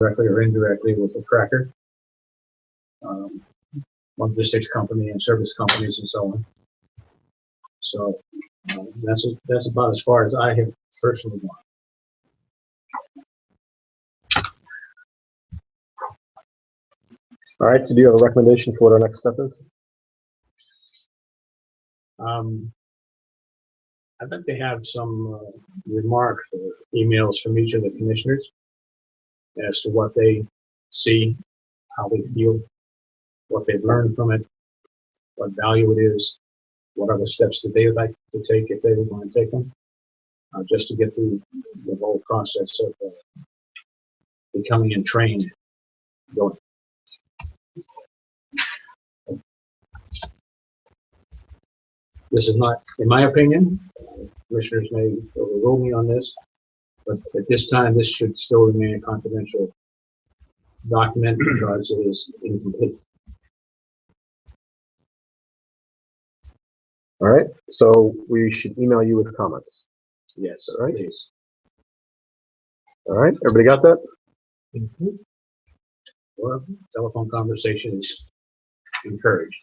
directly or indirectly with the tracker, logistics company and service companies and so on. So that's about as far as I have personally gone. All right, so do you have a recommendation for what our next step is? I'd like to have some remarks or emails from each of the commissioners as to what they see, how they feel, what they've learned from it, what value it is, what other steps that they would like to take if they would want to take them, just to get through the whole process of becoming entrained going. This is not, in my opinion, commissioners may overrule me on this, but at this time, this should still remain a confidential document because it is incomplete. All right, so we should email you with comments. Yes, All right. please. All right, everybody got that? Mm-hmm. Well, telephone conversation is encouraged.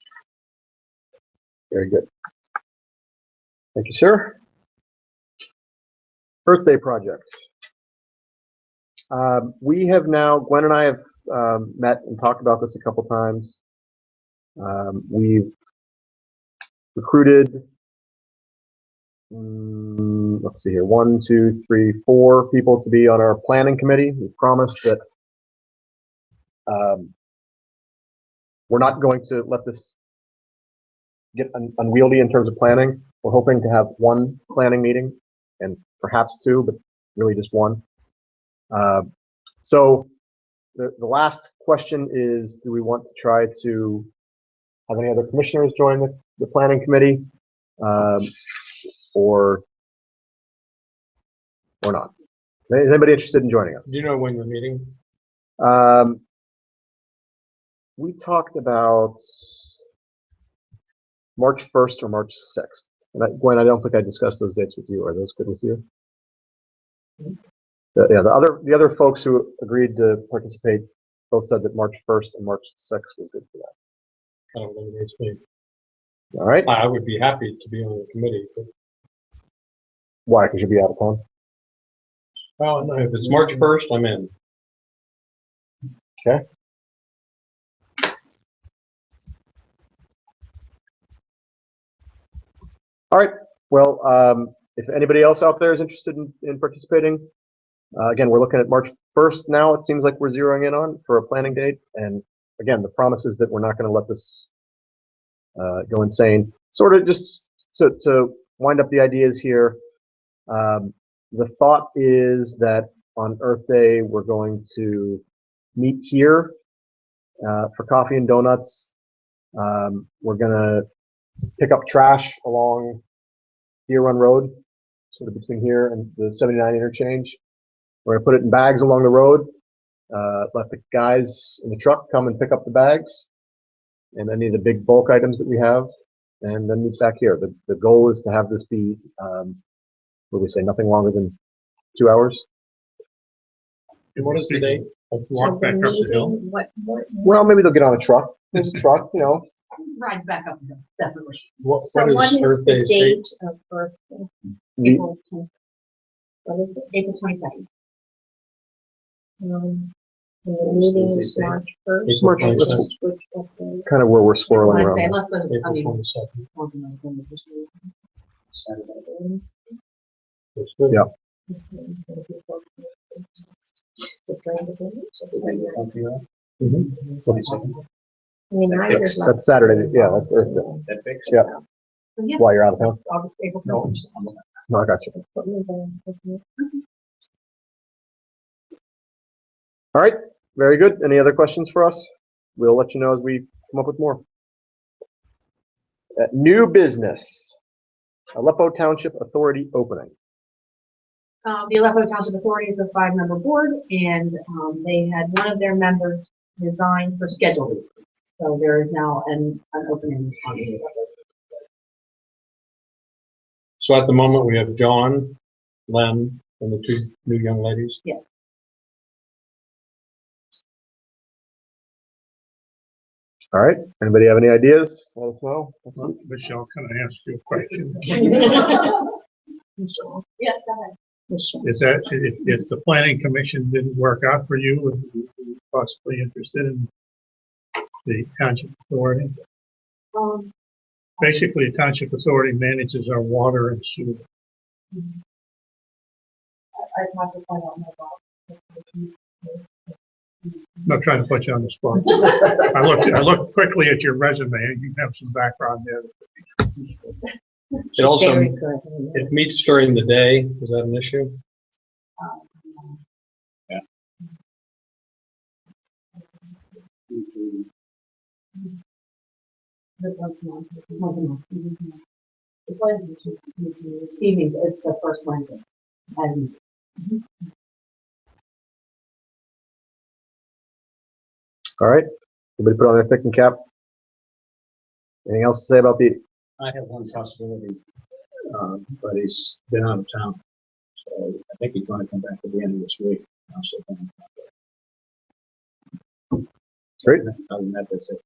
Very good. Thank you, sir. Earth Day project. We have now, Gwen and I have met and talked about this a couple times. We've recruited, let's see here, 1, 2, 3, 4 people to be on our planning committee. We promised that we're not going to let this get unwieldy in terms of planning. We're hoping to have 1 planning meeting and perhaps 2, but really just 1. So the last question is, do we want to try to have any other commissioners join the planning committee, or not? Is anybody interested in joining us? Do you know when you're meeting? We talked about March 1st or March 6th. And Gwen, I don't think I discussed those dates with you. Are those good with you? Yeah, the other folks who agreed to participate both said that March 1st and March 6th was good for that. Kind of eliminates me. All right. I would be happy to be on the committee. But, Why? Because you'll be out of town. well, no, if it's March 1st, I'm in. Okay. All right. Well, if anybody else out there is interested in participating, again, we're looking at March 1st now. It seems like we're zeroing in on for a planning date. And again, the promise is that we're not going to let this go insane. Sort of just to wind up the ideas here. The thought is that on Earth Day, we're going to meet here for coffee and donuts. We're going to pick up trash along Deer Run Road, sort of between here and the 79 interchange. We're going to put it in bags along the road, let the guys in the truck come and pick up the bags and any of the big bulk items that we have, and then meet back here. The goal is to have this be, what do we say, nothing longer than 2 hours. And what is the date? Walk back up the hill. Well, maybe they'll get on a truck. There's a truck, you know. Ride back up the hill, definitely. What So what is Earth the Day's date of birth? The- April 20 What is it? April 22nd. And the meeting is March 1st. April March 22nd. Which okay. kind of where we're swirling around. Unless the, I April mean, 22nd. Saturday. That's good. Yeah. I mean, neither is That's Saturday. Yeah, that's Earth Day. That fixed? Yeah. So, yeah. While you're out of town. August, April No, 20th. No, I got you. All right. Very good. Any other questions for us? We'll let you know as we come up with more. New business. Aleppo Township Authority opening. The Aleppo Township Authority is a 5-member board, and they had one of their members resign for schedule reasons. So there is now an opening on the Aleppo. So at the moment, we have John, Len, and the 2 new young ladies. Yes. All right. Anybody have any ideas? Let us know. Michelle, can I ask you a question? Yes, go ahead. Is that, if the planning commission didn't work out for you, would you be possibly interested in the township authority? Basically, the township authority manages our water and sewer. I'd have to find out more about. I'm not trying to put you on the spot. I looked quickly at your resume, and you have some background there. It also, it meets during the day. Is that an issue? Yeah. Evenings, it's the first Wednesday. And All right. Everybody put on their thinking cap. Anything else to say about the? I have one possibility, but he's been out of town. So I think he's going to come back at the end of this week. I'll sit down. Great. Other than that, that's it.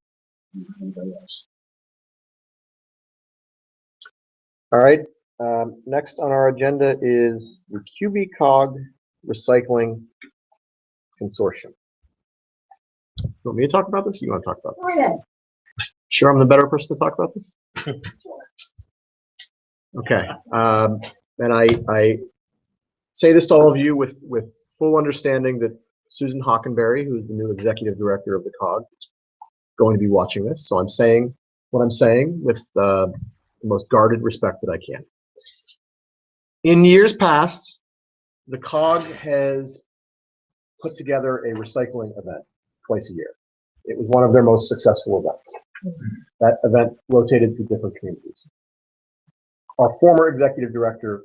Anybody else? All right. Next on our agenda is the QB-Cog Recycling Consortium. You want me to talk about this? Or you want to talk about this? okay. Sure, I'm the better person to talk about this. Okay. And I say this to all of you with full understanding that Susan Hockenberry, who is the new executive director of the COG, is going to be watching this. So I'm saying what I'm saying with the most guarded respect that I can. In years past, the COG has put together a recycling event twice a year. It was one of their most successful events. That event rotated through different communities. Our former executive director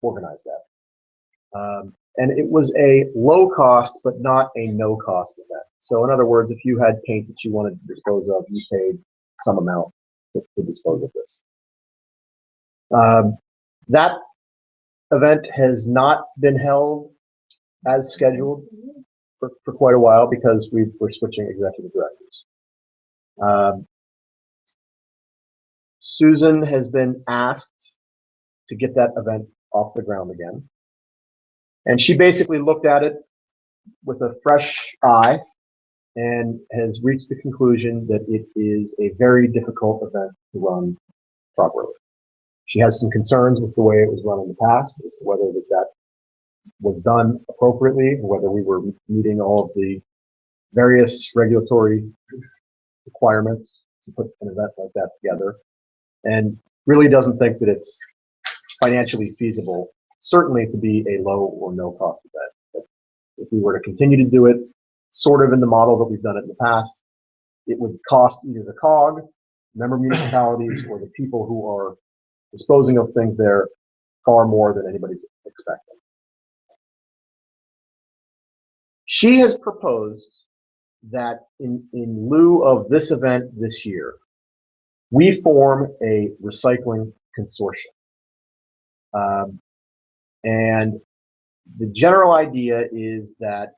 organized that. And it was a low cost, but not a no cost event. So in other words, if you had paint that you wanted to dispose of, you paid some amount to dispose of this. That event has not been held as scheduled for quite a while because we're switching executive directors. Susan has been asked to get that event off the ground again. And she basically looked at it with a fresh eye and has reached the conclusion that it is a very difficult event to run properly. She has some concerns with the way it was run in the past as to whether that was done appropriately and whether we were meeting all of the various regulatory requirements to put an event like that together, and really doesn't think that it's financially feasible, certainly to be a low or no cost event. But if we were to continue to do it sort of in the model that we've done it in the past, it would cost either the COG, member municipalities, or the people who are disposing of things there far more than anybody's expecting. She has proposed that in lieu of this event this year, we form a recycling consortium. And the general idea is that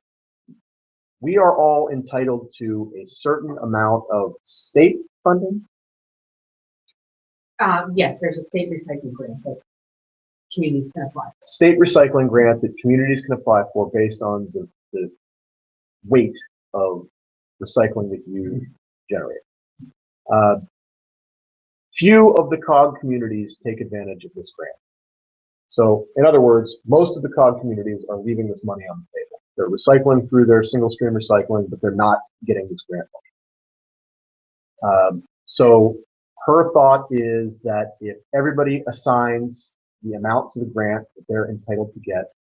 we are all entitled to a certain amount of state funding. Yes, there's a state recycling grant that communities can apply. State recycling grant that communities can apply for based on the weight of recycling that you generate. Few of the COG communities take advantage of this grant. So, in other words, most of the COG communities are leaving this money on the table. They're recycling through their single stream recycling, but they're not getting this grant money. So, her thought is that if everybody assigns the amount to the grant that they're entitled to get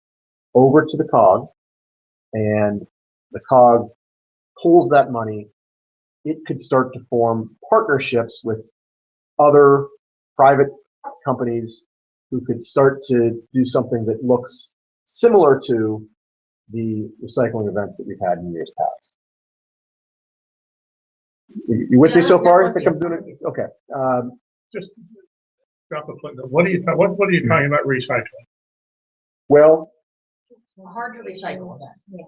over to the COG, and the COG pulls that money, it could start to form partnerships with other private companies who could start to do something that looks similar to the recycling event that we've had in years past. You with me so far? I think I'm doing it. Okay. Just drop a footnote. What are you talking about recycling? Well, Hard to recycle that. Yeah,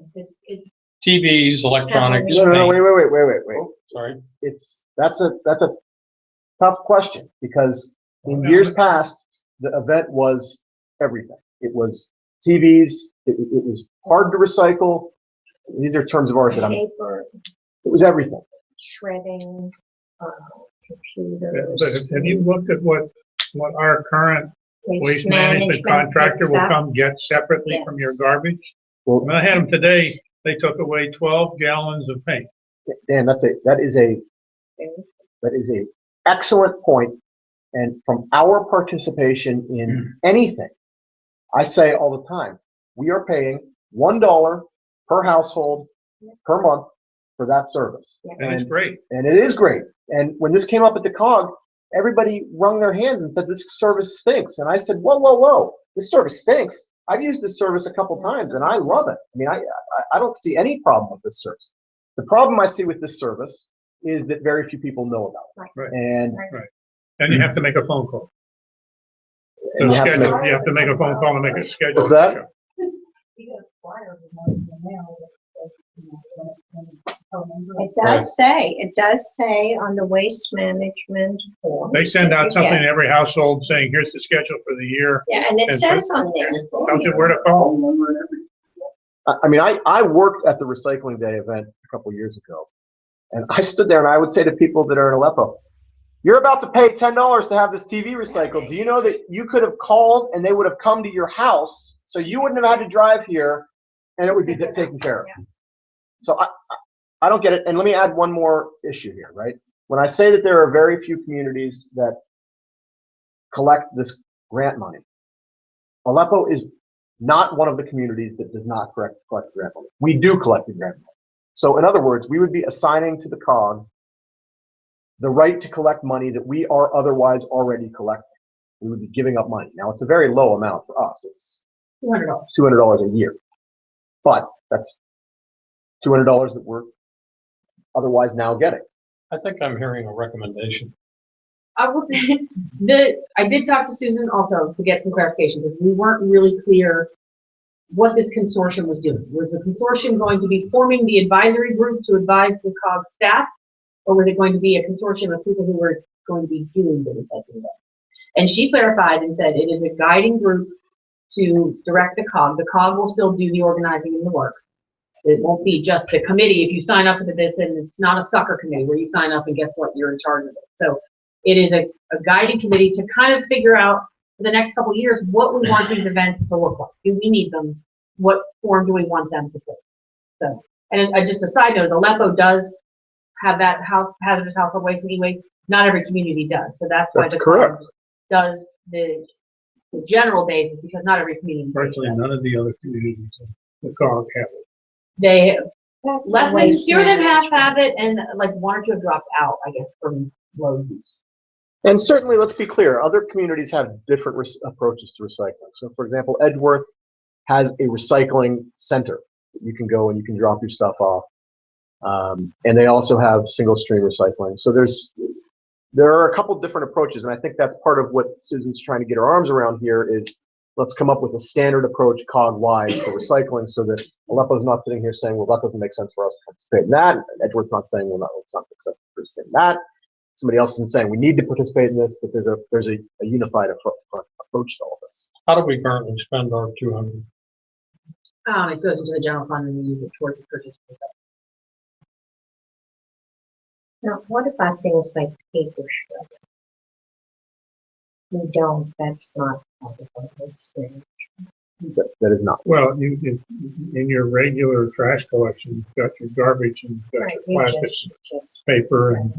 TVs, electronics, No, paint. wait. Oh, sorry. That's a tough question because in years past, the event was everything. It was TVs. It was hard to recycle. These are terms of art that Paper, it was everything. shredding, But computers. have you looked at what our current waste management contractor picks will up? come get separately from your Yes. garbage? Well, When I had them today, they took away 12 gallons of paint. Dan, that is a excellent point. And from our participation in anything, I say all the time, we are paying $1 per household per month for that service. And it's great. And it is great. And when this came up at the COG, everybody wrung their hands and said, this service stinks. And I said, whoa, this service stinks. I've used this service a couple times and I love it. I mean, I don't see any problem with this service. The problem I see with this service is that very few people know about it. Right. And And you have to make a phone call. And you have to Schedule. make- You have to make a phone call to make a schedule. What's that? It does say on the waste management form. They send out something Yeah. to every household saying, here's the schedule for the year. Yeah, and it And says on there. Tells you where to call. I mean, I worked at the Recycling Day event a couple years ago, and I stood there and I would say to people that are in Aleppo, you're about to pay $10 to have this TV recycled. Do you know that you could have called and they would have come to your house, so you wouldn't have had to drive here, and it would be taken care of? So I don't get it. And let me add one more issue here, right? When I say that there are very few communities that collect this grant money, Aleppo is not one of the communities that does not collect grant money. We do collect the grant money. So in other words, we would be assigning to the COG the right to collect money that we are otherwise already collecting. We would be giving up money. Now, it's a very low amount for us. It's $200. $200 a year. But that's $200 that we're otherwise now getting. I think I'm hearing a recommendation. I will say, I did talk to Susan also to get some clarification, because we weren't really clear what this consortium was doing. Was the consortium going to be forming the advisory group to advise the COG staff, or was it going to be a consortium of people who were going to be doing the recycling work? And she clarified and said it is a guiding group to direct the COG. The COG will still do the organizing and the work. It won't be just a committee. If you sign up for this, and it's not a sucker committee where you sign up and guess what, you're in charge of it. So it is a guiding committee to kind of figure out for the next couple of years what we want these events to look like. Do we need them? What form do we want them to take? So, and just a side note, Aleppo does have that hazardous household waste anyway. Not every community does. So that's why That's the correct. COG does the general days, because not every community does Virtually that. none of the other communities, the COG have it. They That's less than waste fewer than half management. have it, and like one or two have dropped out, I guess, from low use. And certainly, let's be clear, other communities have different approaches to recycling. So, for example, Edgeworth has a recycling center. You can go and you can drop your stuff off. And they also have single stream recycling. So there are a couple different approaches, and I think that's part of what Susan's trying to get her arms around here is let's come up with a standard approach COG-wide for recycling so that Aleppo's not sitting here saying, well, that doesn't make sense for us to participate in that. And Edgeworth's not saying, well, no, it's not acceptable to participate in that. Somebody else isn't saying we need to participate in this, that there's a unified approach to all this. How do we currently spend our 200? It goes into the general fund and we use it towards the purchase. Now, what about things like paper shredding? We don't, that's not part of our waste management. That is not. Well, in your regular trash collection, you've got your garbage and you've got Right, your we plastic, just paper, and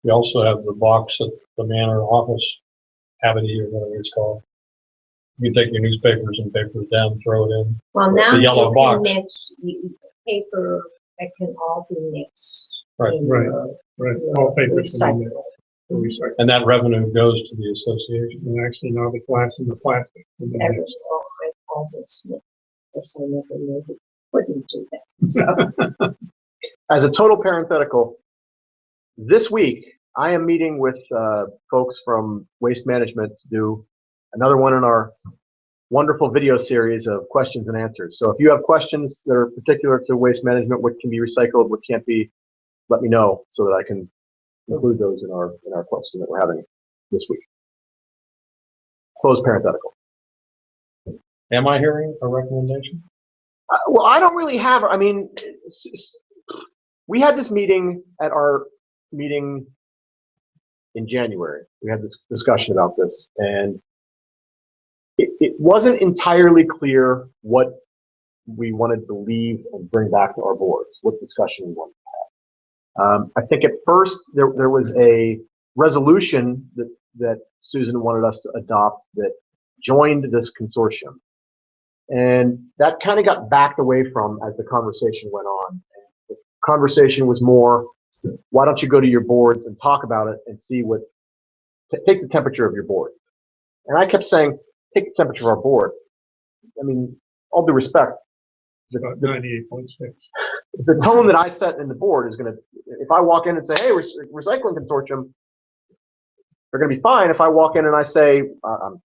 We also have the box at the manor office, cavity or whatever it's called. You take your newspapers and papers down, throw it in. Well, The now yellow you box. can mix, paper, that can all be mixed. Right, in right, your- right, your all papers can be recycle. recycled. And that revenue goes to the association. And actually now the glass and the plastic. And then Every, it's- all this, if I never knew we wouldn't do that. So, As a total parenthetical, this week I am meeting with folks from Waste Management to do another one in our wonderful video series of questions and answers. So if you have questions that are particular to waste management, what can be recycled, what can't be, let me know so that I can include those in our question that we're having this week. Close parenthetical. Am I hearing a recommendation? Well, I don't really have, I mean, we had this meeting at our meeting in January. We had this discussion about this, and it wasn't entirely clear what we wanted to leave and bring back to our boards, what discussion we wanted to have. I think at first there was a resolution that Susan wanted us to adopt that joined this consortium. And that kind of got backed away from as the conversation went on. The conversation was more, why don't you go to your boards and talk about it and see what, take the temperature of your board. And I kept saying, take the temperature of our board. I mean, all due respect, About 98.6. the tone that I set in the board is going to, if I walk in and say, hey, recycling consortium, they're going to be fine. If I walk in and I say, I'm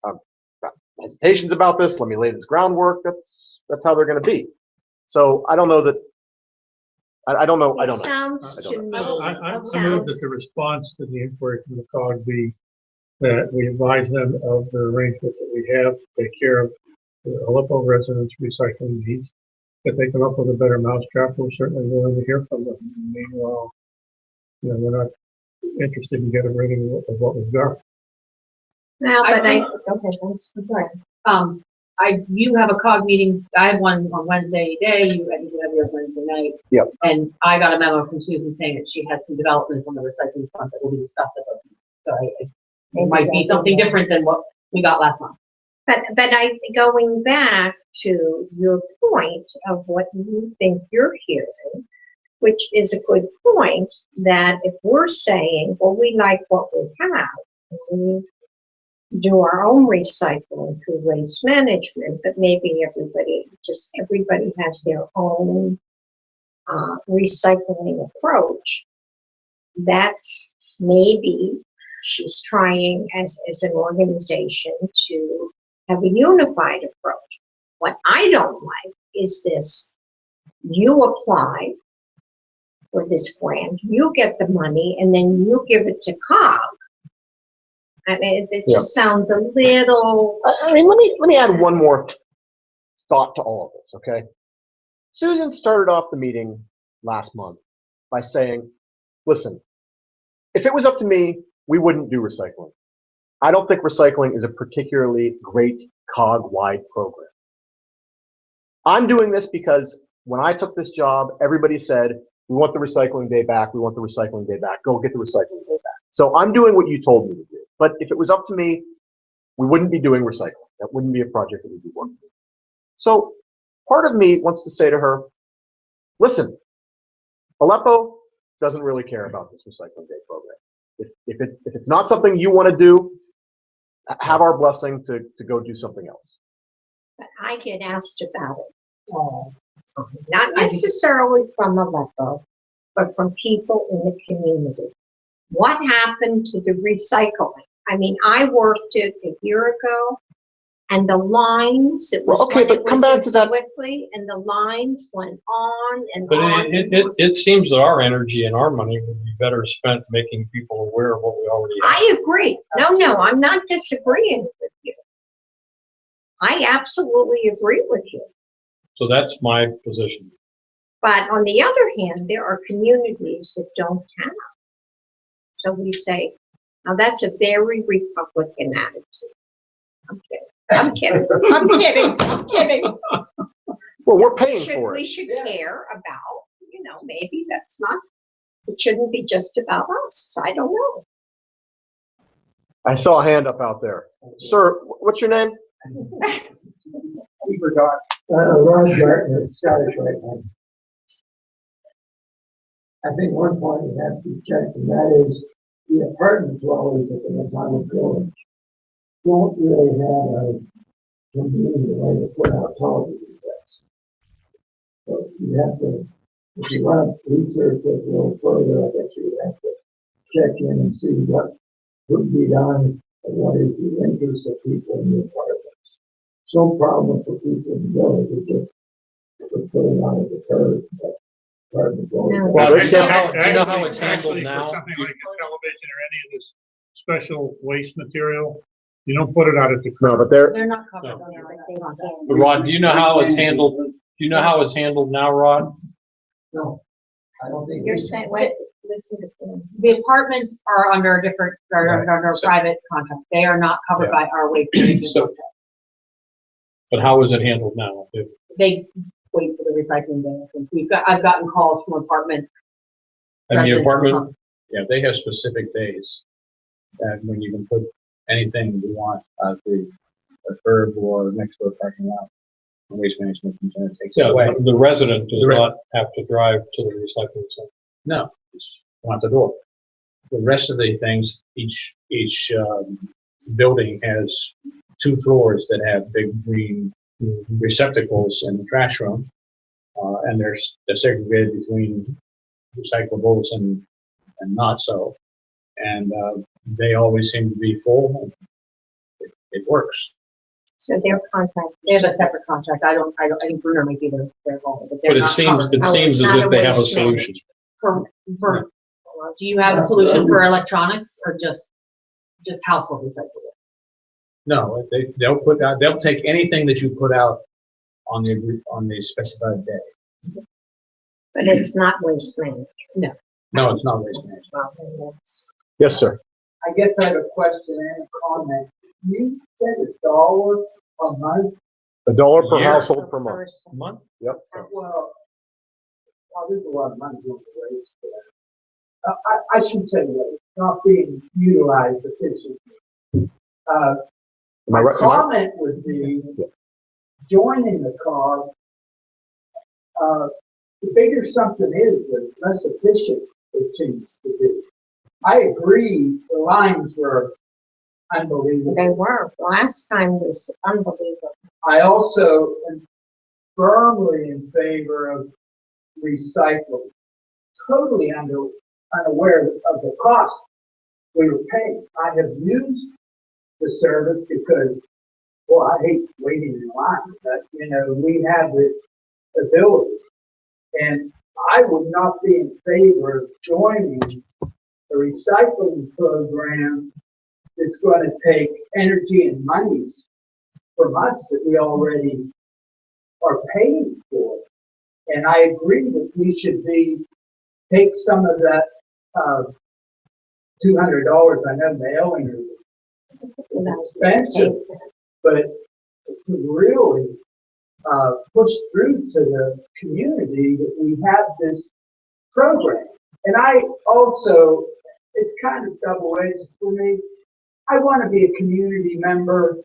got hesitations about this, let me lay this groundwork, that's how they're going to be. So I don't know that, I don't know. It sounds I to don't me, I it move sounds, that the response to the inquiry from the COG be that we advise them of the arrangement that we have to take care of the Aleppo residents' recycling needs. If they come up with a better mousetrap, we're certainly willing to hear from them. Meanwhile, we're not interested in getting rid of what we've got. now, but Okay, thanks. You have a COG meeting, I have one on Wednesday day, you have yours Wednesday night. Yep. And I got a memo from Susan saying that she had some developments on the recycling front that will be discussed at the, so it might be something different than what we got last month. But going back to your point of what you think you're hearing, which is a good point, that if we're saying, well, we like what we have, we do our own recycling through waste management, but maybe everybody has their own recycling approach. That's maybe she's trying as an organization to have a unified approach. What I don't like is this, you apply for this grant, you get the money, and then you give it to COG. I mean, it just sounds a little. I mean, let me add one more thought to all of this, okay? Susan started off the meeting last month by saying, listen, if it was up to me, we wouldn't do recycling. I don't think recycling is a particularly great COG-wide program. I'm doing this because when I took this job, everybody said, we want the recycling day back, we want the recycling day back, go get the recycling day back. So I'm doing what you told me to do. But if it was up to me, we wouldn't be doing recycling. That wouldn't be a project that we'd be working on. So part of me wants to say to her, listen, Aleppo doesn't really care about this recycling day program. If it's not something you want to do, have our blessing to go do something else. But I get asked about it all the time. Not necessarily from Aleppo, but from people in the community. What happened to the recycling? I mean, I worked it a year ago, and the lines, it was Well, okay, when but it come was back in to that. Sewickley, and the lines went on and But on. it seems that our energy and our money would be better spent making people aware of what we already have. I agree. No, I'm not disagreeing with you. I absolutely agree with you. So that's my position. But on the other hand, there are communities that don't have. So we say, now that's a very Republican attitude. I'm kidding. Well, we're paying for We it. should care about, maybe that's not, it shouldn't be just about us. I don't know. I saw a hand up out there. Sir, what's your name? Ron Gartner, Scottish right now. I think one point we have to check, and that is the apartment dwellers at the Masonic Village don't really have a convenient way to put out television sets. So you have to, if you want to research this a little further, I guess you have to check in and see what would be done and what is the interest of people in the apartments. some problem for people in the village, they just put it out at the curb. That's part of the goal. No. Well, do you know Actually- how it's handled actually, now? For something like a television or any of this special waste material, you don't put it out at the curb. No, but there, They're not covered No. under that contract. Rod, do you know how it's handled? Do you know how it's handled now, Rod? No, I don't think. You're saying, wait, listen to me. The apartments are under a different, are under a So- private contract. They are not covered Yeah. by our waste management So- contract. But how is it handled now? They wait for the recycling day. I think I've gotten calls from apartment. And the residents. apartment, Yeah, they have specific days that when you can put anything you want at the curb or next to a parking lot. And Waste Management comes in and takes it yeah, away. the resident does The re- not have to drive to the recycling center. No, it's not the door. The rest of the things, each building has 2 floors that have big green receptacles in the trash room. And they're segregated between recyclables and not so. And they always seem to be full. It works. So their contract. They have a separate contract. I think Bruner might be their role, but they're But it not seems, covered. it Oh, seems it's as not if they have a waste solution. For, do you have a solution for electronics or just household recyclables? No, they'll take anything that you put out on the specified day. But it's not waste management. No, it's not waste management. Well, then that's- yes, sir. I guess I have a question and a comment. You said $1 a month? $1 per Year. household per month. person. Month? Yep. Well, there's a lot of money going to waste there. I should say that it's not being utilized efficiently. Am I My right? comment would be, joining the cause, the bigger something is, the less efficient it seems to be. I agree, the lines were unbelievable. They were. Last time was unbelievable. I also am firmly in favor of recycling. Totally unaware of the cost we were paying. I have used the service because, well, I hate waiting in line, but, we have this ability. And I would not be in favor of joining a recycling program that's going to take energy and monies from us that we already are paying for. And I agree that we should take some of that $200. I know mailing is expensive, but to really push through to the community that we have this program. And I also, it's kind of double-edged for me. I want to be a community member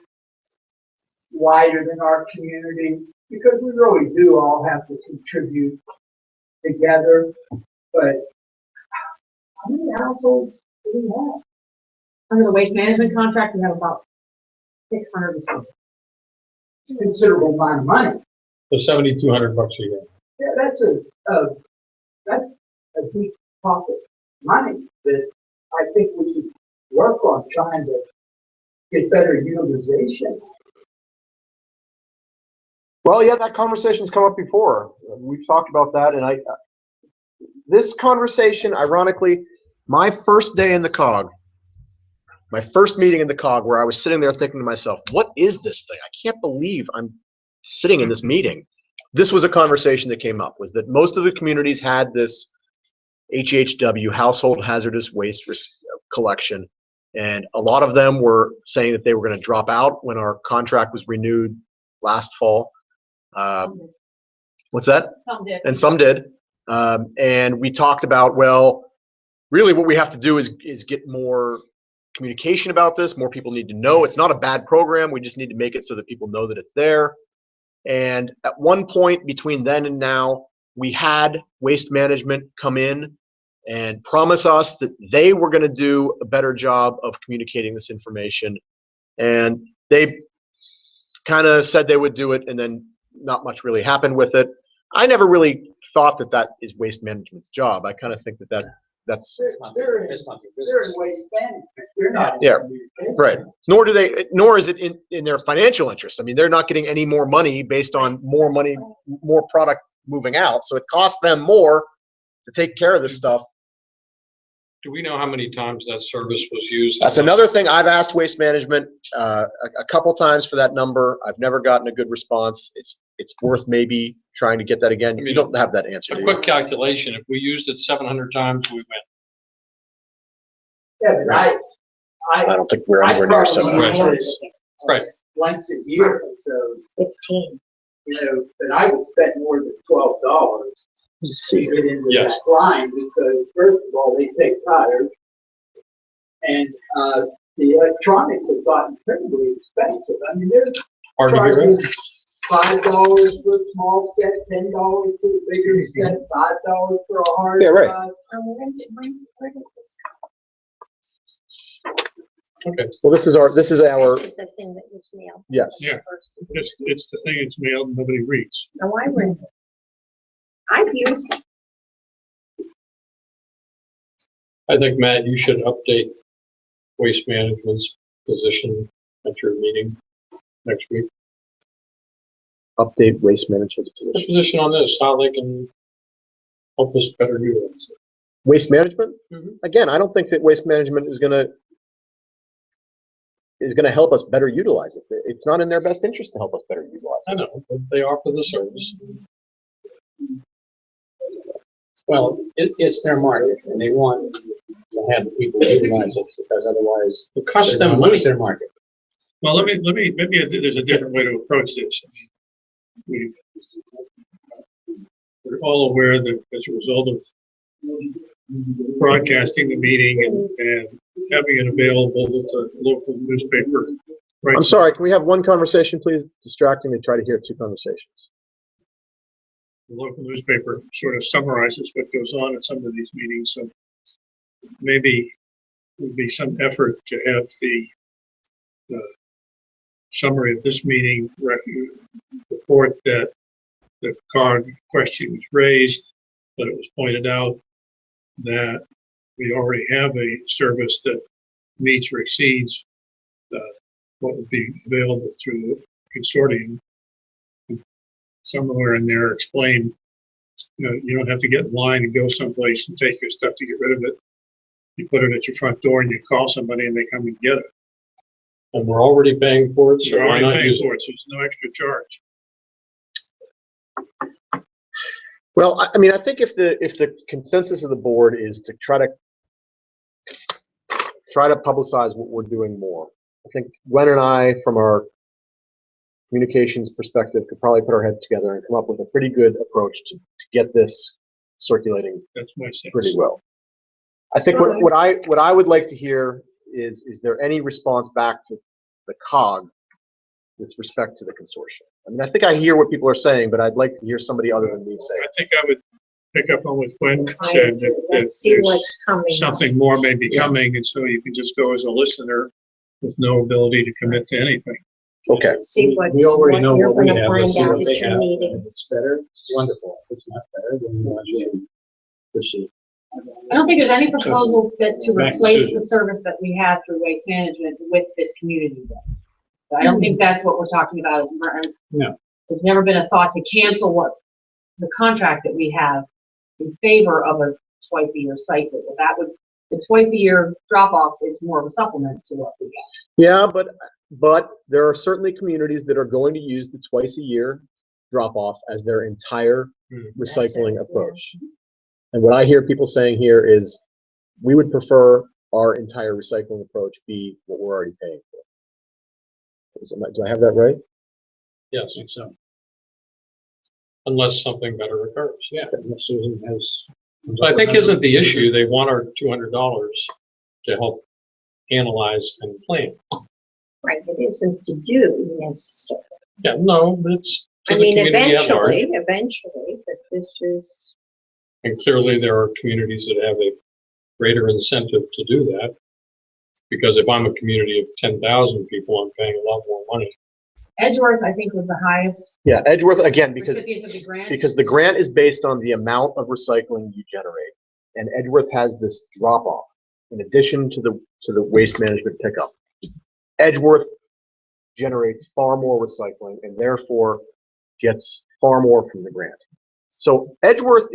wider than our community because we really do all have to contribute together. But how many households do we have? Under the waste management contract, we have about 600. Considerable amount of money. So $7,200 a year. Yeah, that's a deep pocket money that I think we should work on trying to get better utilization. Well, yeah, that conversation's come up before. We've talked about that, and this conversation, ironically, my first day in the COG, my first meeting in the COG, where I was sitting there thinking to myself, what is this thing? I can't believe I'm sitting in this meeting. This was a conversation that came up, was that most of the communities had this HHW, Household Hazardous Waste Collection, and a lot of them were saying that they were going to drop out when our contract was renewed last fall. What's that? Some did. And some did. And we talked about, well, really what we have to do is get more communication about this. More people need to know. It's not a bad program. We just need to make it so that people know that it's there. And at one point between then and now, we had Waste Management come in and promise us that they were going to do a better job of communicating this information. And they kind of said they would do it, and then not much really happened with it. I never really thought that is Waste Management's job. I kind of think that that's, They're in waste management. They're not. Yeah, right. Nor is it in their financial interest. I mean, they're not getting any more money based on more money, more product moving out. So it costs them more to take care of this stuff. Do we know how many times that service was used? That's another thing. I've asked Waste Management a couple times for that number. I've never gotten a good response. It's worth maybe trying to get that again. You don't have that answer. A do you? quick calculation, if we used it 700 times, we win. Yeah, but I don't think we're anywhere near probably 700. use it Right. once a year, so, 15. but I would spend more than $12 Let's to see. get into Yes. that line, because first of all, they take tires, and, the electronics have gotten incredibly expensive. I mean, they're Hard to get rid charging of. $5 for a small set, $10 for a bigger set, $5 for a hard Yeah, right. drive. Where did this Well, this is our, This is the thing that was mailed. yes. Yeah. First. It's the thing that's mailed and nobody reads. No, I read it. I've used it. I think, Matt, you should update Waste Management's position at your meeting next week. Update Waste Management's The position. position on this, how they can help us better utilize it. Waste Management? Mhm. Again, I don't think that Waste Management is gonna help us better utilize it. It's not in their best interest to help us better utilize I it. know, but they offer the service. Well, it's their market, and they want to have the people utilize it, because otherwise It costs they're them gonna lose money. their market. Well, maybe there's a different way to approach this. We're all aware that as a result of broadcasting the meeting and having it available with the local newspaper. I'm sorry, can we have one conversation, please? It's distracting me, try to hear two conversations. The local newspaper sort of summarizes what goes on at some of these meetings, so maybe there'd be some effort to have the summary of this meeting report that the card question was raised, but it was pointed out that we already have a service that meets or exceeds what would be available through the consortium. Somewhere in there explain, you don't have to get in line and go someplace and take your stuff to get rid of it. You put it at your front door and you call somebody and they come and get it. And we're already paying for it, so You're why already not paying use for it? it, so it's no extra charge. Well, I mean, I think if the consensus of the board is to try to publicize what we're doing more, I think Gwen and I, from our communications perspective, could probably put our heads together and come up with a pretty good approach to get this circulating That's my sense. pretty well. I think what I would like to hear is there any response back to the COG with respect to the consortium? I mean, I think I hear what people are saying, but I'd like to hear somebody other than me say I it. think I would pick up on what Gwen I said, that let's see there's what's coming. something more may be Yeah. coming, and so you can just go as a listener with no ability to commit to anything. Okay. See what We already know you're what we gonna have, find let's see out what at they your have. meeting. If it's better, it's wonderful. If it's not better, then we'll proceed. I don't think there's any proposal that to Back to replace Susan. the service that we have through Waste Management with this community. So I don't think that's what we're talking about. No. There's never been a thought to cancel the contract that we have in favor of a twice-a-year cycle. The twice-a-year drop-off is more of a supplement to what we get. Yeah, but there are certainly communities that are going to use the twice a year drop off as their entire recycling approach. And what I hear people saying here is we would prefer our entire recycling approach be what we're already paying for. Do I have that right? Yes, I think so. unless something better occurs. Yeah, unless Susan has. So I think isn't the issue, they want our $200 to help analyze and plan. Right, it isn't to do necessarily. Yeah, no, but it's to I the mean, community at large. eventually, but this is, And clearly there are communities that have a greater incentive to do that. Because if I'm a community of 10,000 people, I'm paying a lot more money. Edgeworth, I think, was the highest Yeah, Edgeworth, again, because recipient of the grant. the grant is based on the amount of recycling you generate. and Edgeworth has this drop off in addition to the waste management pickup. Edgeworth generates far more recycling and therefore gets far more from the grant. So Edgeworth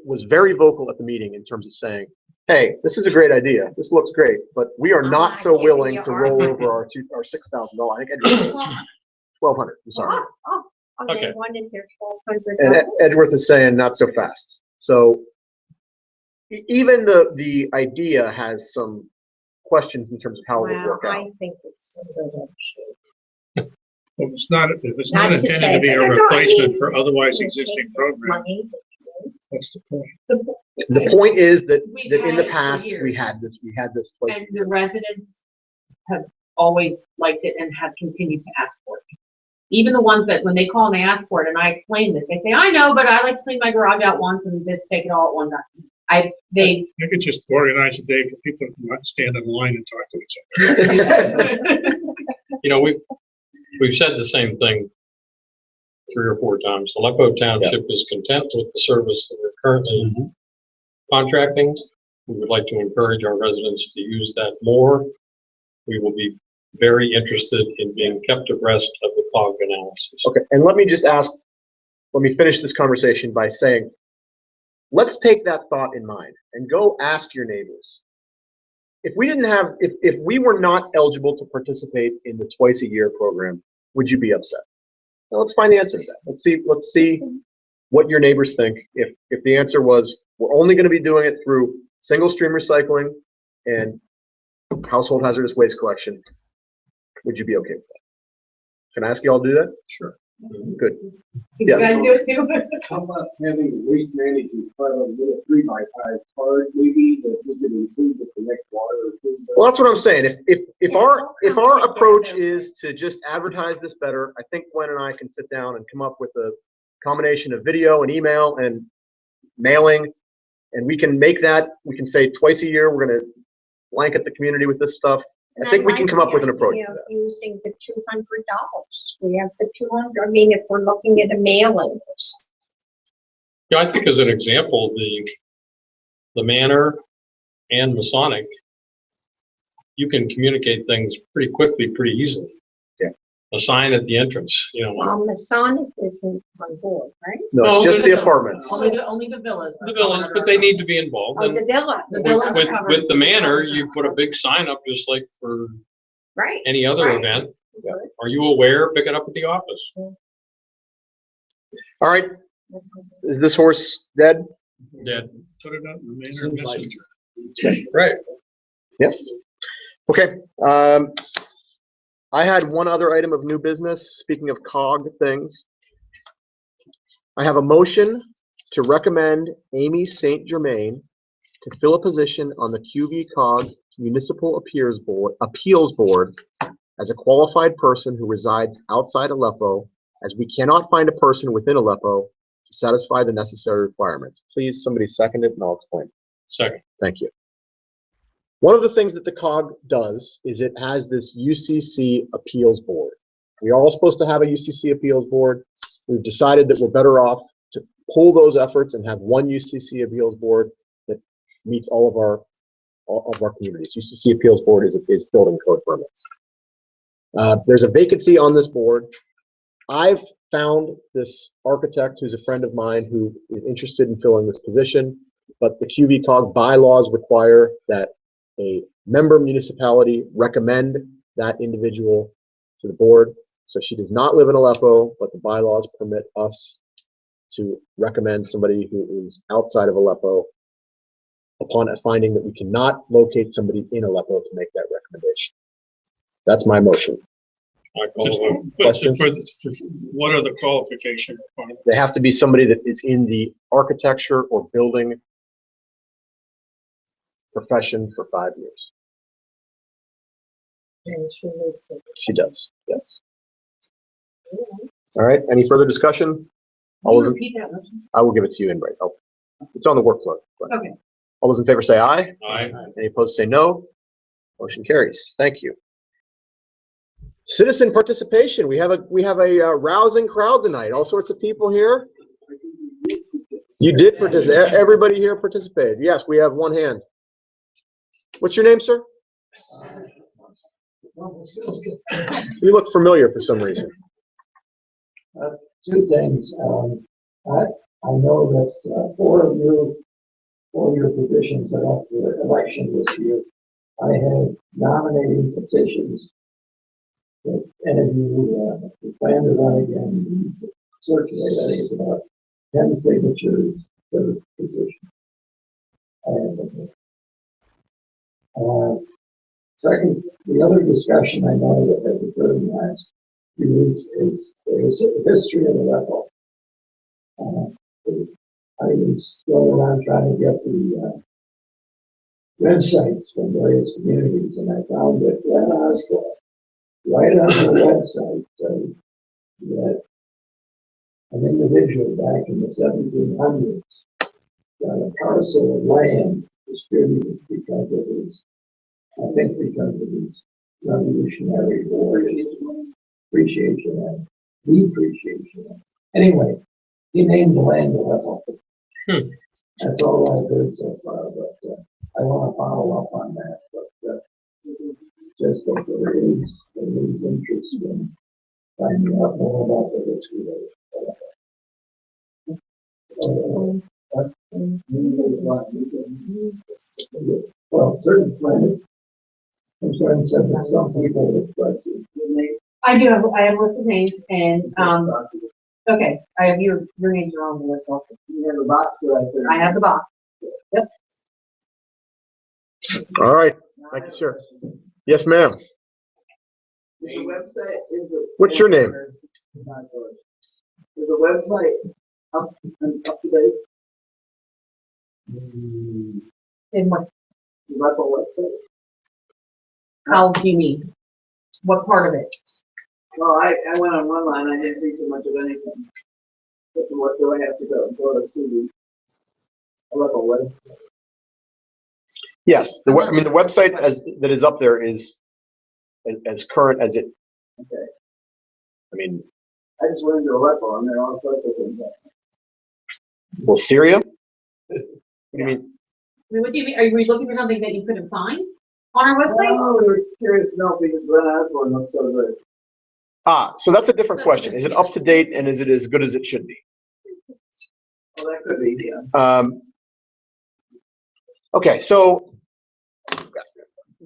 was very vocal at the meeting in terms of saying, hey, this is a great idea. This looks great, but we are not so willing to roll over our $6,000. I think Edgeworth is $1,200. I'm sorry. They Okay. wanted their $1,200. And Edgeworth is saying not so fast. So even the idea has some questions in terms of how it would Well, work out. I think it's a little shit. If it's not Not to intended say, to be a but no, I replacement mean, for otherwise They existing take this programs, money, that's the point. The point is that We've in the had it for past years. we had this twice. And the residents have always liked it and have continued to ask for it. Even the ones that, when they call and they ask for it, and I explain this, they say, I know, but I like to clean my garage out once and just take it all at one time. They, You could just organize a day for people to not stand in line and talk to each other. You know, we've said the same thing 3 or 4 times. Aleppo Township is content with the service that we're currently contracting. We would like to encourage our residents to use that more. We will be very interested in being kept abreast of the COG analysis. Okay, and let me finish this conversation by saying, let's take that thought in mind and go ask your neighbors. If we were not eligible to participate in the twice a year program, would you be upset? Now let's find the answer to that. Let's see what your neighbors think. If the answer was, we're only going to be doing it through single stream recycling and household hazardous waste collection, would you be okay with that? Can I ask you all to do that? Sure. Good. you Yes. guys do it too? How about having waste management part of a little 3x5 card, maybe, that we could include the connect water or things? Well, that's what I'm saying. If Yeah, our we'll come approach together. is to just advertise this better, I think Gwen and I can sit down and come up with a combination of video and email and mailing, and we can say twice a year we're going to blanket the community with this stuff. And I think we like can come up the with an approach idea to of that. Using the $200. We have the 200, I mean, if we're looking at a mailing. Yeah, I think as an example, the Manor and Masonic, you can communicate things pretty quickly, pretty easily. Yeah. A sign at the entrance, Masonic isn't on board, right? No, No, it's just the villas. apartments. Only the villas. the villas, but they need to be involved. Oh, And the villa. The villas with, are covered. with the Manor, you put a big sign up just like for Right. any other Right. event. Yeah. Are you aware? Pick it up at the office. All right, is this horse dead? Yeah, Put it out in the Manor Messenger. right. Yes. Okay. I had one other item of new business. Speaking of COG things, I have a motion to recommend Amy St. Germain to fill a position on the QV COG Municipal Appeals Board as a qualified person who resides outside Aleppo, as we cannot find a person within Aleppo to satisfy the necessary requirements. Please, somebody second it and I'll explain. Second. Thank you. One of the things that the COG does is it has this UCC appeals board. We're all supposed to have a UCC appeals board. We've decided that we're better off to pull those efforts and have one UCC appeals board that meets all of our communities. UCC appeals board is building code permits. There's a vacancy on this board. I've found this architect who's a friend of mine who is interested in filling this position, but the QV COG bylaws require that a member municipality recommend that individual to the board. So she does not live in Aleppo, but the bylaws permit us to recommend somebody who is outside of Aleppo upon a finding that we cannot locate somebody in Aleppo to make that recommendation. That's my motion. I call it. Questions? What are the qualification requirements? They have to be somebody that is in the architecture or building profession for 5 years. And she needs to. She does, yes. All right, any further discussion? All Can you those in- repeat that motion? I will give it to you in right. Oh, it's on the workflow. Okay. All those in favor say aye. Aye. Any opposed say no. Motion carries. Thank you. Citizen participation. We have a rousing crowd tonight. All sorts of people here. You did participate. Everybody here participated. Yes, we have one hand. What's your name, sir? You look familiar for some reason. Two things. I know that four of your positions are up for election this year. I have nominating petitions that any of you plan to run again, circulate, I think it's about 10 signatures for the position. Second, the other discussion I know that has occurred in the last few weeks is the history of the repo. I was going around trying to get the websites from various communities, and I found that Glen Oscar, right on the website, that an individual back in the 1700s got a parcel of land distributed because of his, I think because of his Revolutionary War appreciation and depreciation. Anyway, he named the land the Bethel. That's all I've heard so far, but I want to follow up on that. But just if there is interest in finding out more about the history of it. Well, certain planets. I'm sorry, that some people express it. I have a list of names and, okay, I have your names are on the list also. You have a box right there. I have the box. Yep. All right. Thank you, sir. Yes, ma'am. The website is the. What's your name? Is the website up to date? And what, Not the website? how do you mean? What part of it? Well, I went on one line, I didn't see too much of anything. But what do I have to go to see the local website? Yes. The website that is up there is as current as it. Okay. I mean, I just went into Aleppo, and there are all sorts of things. well, Syria. What do you mean? I mean, what do you mean? Are you looking for something that you couldn't find on our website? Oh, we're curious to know because Glen Osborne looks so good. So that's a different question. Is it up to date and is it as good as it should be? Well, that could be, yeah. Okay, so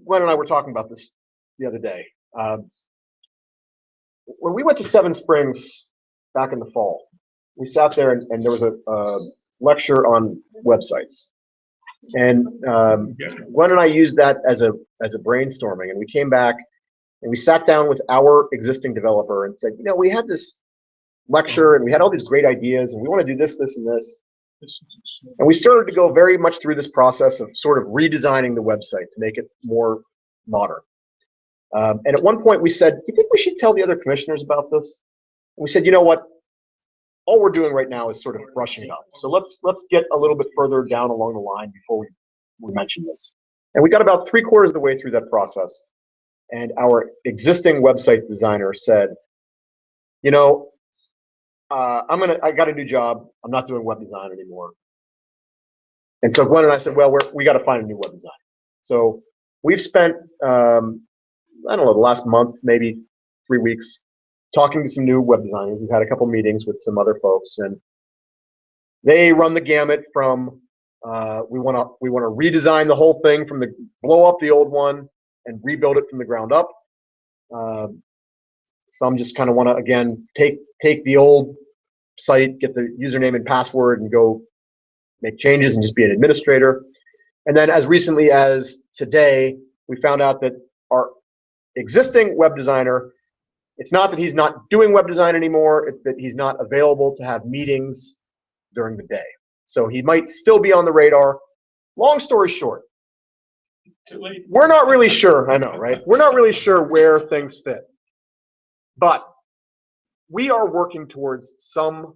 Glenn and I were talking about this the other day. When we went to Seven Springs back in the fall, we sat there and there was a lecture on websites. And Glenn and I used that as a brainstorming, and we came back and we sat down with our existing developer and said, you know, we had this lecture and we had all these great ideas and we want to do this, this, and this. And we started to go very much through this process of sort of redesigning the website to make it more modern. And at one point we said, do you think we should tell the other commissioners about this? And we said, you know what? All we're doing right now is sort of brushing it up. So let's get a little bit further down along the line before we mention this. And we got about 3/4 of the way through that process. And our existing website designer said, you know, I got a new job. I'm not doing web design anymore. And so Glenn and I said, well, we got to find a new web designer. So we've spent, I don't know, the last month, maybe 3 weeks, talking to some new web designers. We've had a couple meetings with some other folks, and they run the gamut from we want to redesign the whole thing from blow up the old one and rebuild it from the ground up. Some just kind of want to, again, take the old site, get the username and password, and go make changes and just be an administrator. And then as recently as today, we found out that our existing web designer, it's not that he's not doing web design anymore, it's that he's not available to have meetings during the day. So he might still be on the radar. Long story short, we're not really sure, I know, right? We're not really sure where things fit. But we are working towards some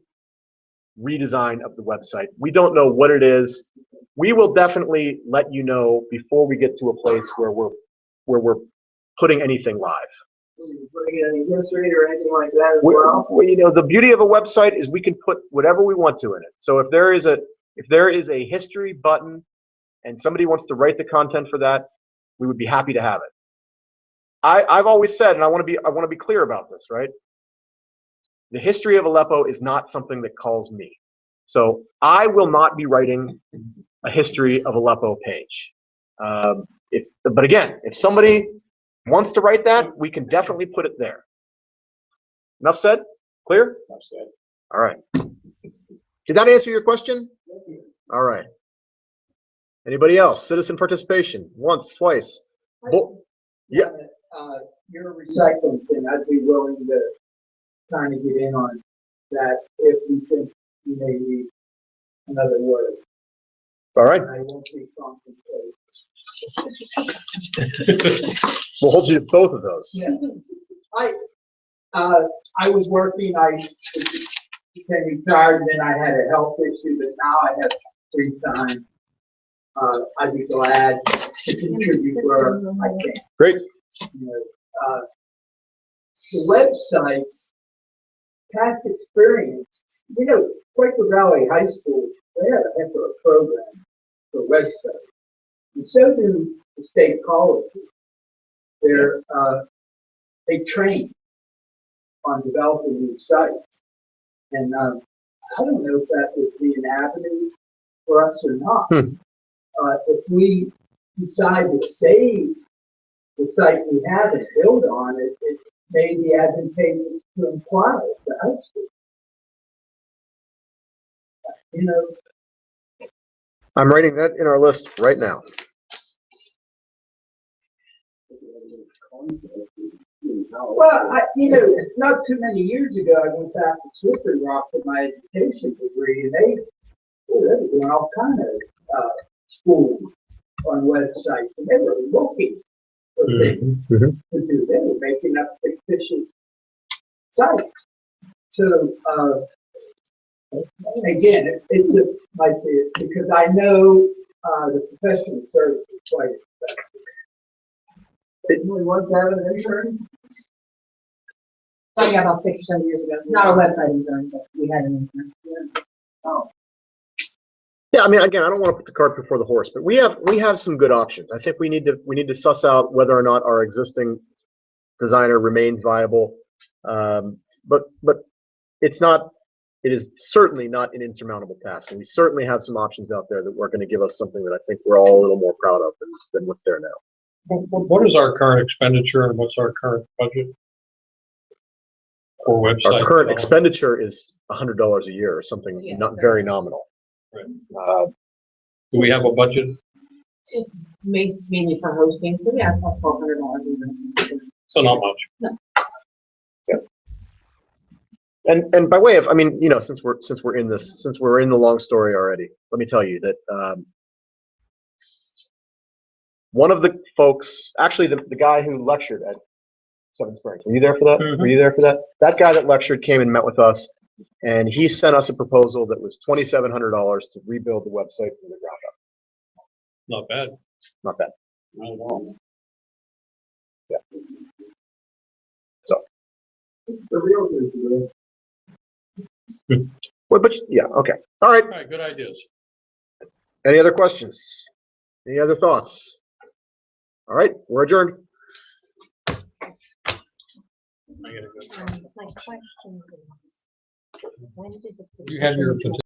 redesign of the website. We don't know what it is. We will definitely let you know before we get to a place where we're putting anything live. Putting any history or anything like that as We, well? the beauty of a website is we can put whatever we want to in it. So if there is a history button and somebody wants to write the content for that, we would be happy to have it. I've always said, and I want to be clear about this, right? The history of Aleppo is not something that calls me. So I will not be writing a history of Aleppo page. But again, if somebody wants to write that, we can definitely put it there. Enough said? Clear? Enough said. All right. Did that answer your question? All right. Anybody else? Citizen participation? Once, twice. Yeah. Your recycling thing, I'd be willing to kind of get in on that if we think you may need another word. All right. And I won't be compensated. We'll hold you to both of those. Yeah. I was working, I became retired, then I had a health issue, but now I have free time. I'd be glad to contribute where I can. Great. You know, the websites, past experience, Quaker Valley High School, they have a heck of a program for websites. And so do the state colleges. They train on developing these sites. And I don't know if that would be an avenue for us or not. If we decide to save the site we have and build on it, it may be advantageous to inquire the high school. I'm writing that in our list right now. Well, not too many years ago, I went back to Slippery Rock for my education degree, and they were doing all kind of schools on websites, and they were looking for things to do. They were making up fictitious sites. So, again, it just might be, because I know the professional service is quite expensive. Anyone wants to have an intern? Starting about 6 or 7 years ago, not a website intern, but we had an intern. Oh. Yeah, I mean, again, I don't want to put the cart before the horse, but we have some good options. I think we need to suss out whether or not our existing designer remains viable. But it is certainly not an insurmountable task, and we certainly have some options out there that are going to give us something that I think we're all a little more proud of than what's there now. What is our current expenditure and what's our current budget for websites? Our current expenditure is $100 a year or something, Yeah, not very nominal. Right. Do we have a budget? It's mainly for hosting, so yeah, about $1,200 even. So not much. And by way of, I mean, since we're in the long story already, let me tell you that one of the folks, actually the guy who lectured at Seven Springs, were you there for that? Mhm. Were you there for that? That guy that lectured came and met with us, and he sent us a proposal that was $2,700 to rebuild the website from the ground up. Not bad. Not bad. Not at all. Yeah. So. The realtors do it. Well, but yeah, okay. All right. All right, good ideas. Any other questions? Any other thoughts? All right, we're adjourned. I gotta go. My question is, when did the You have your petitions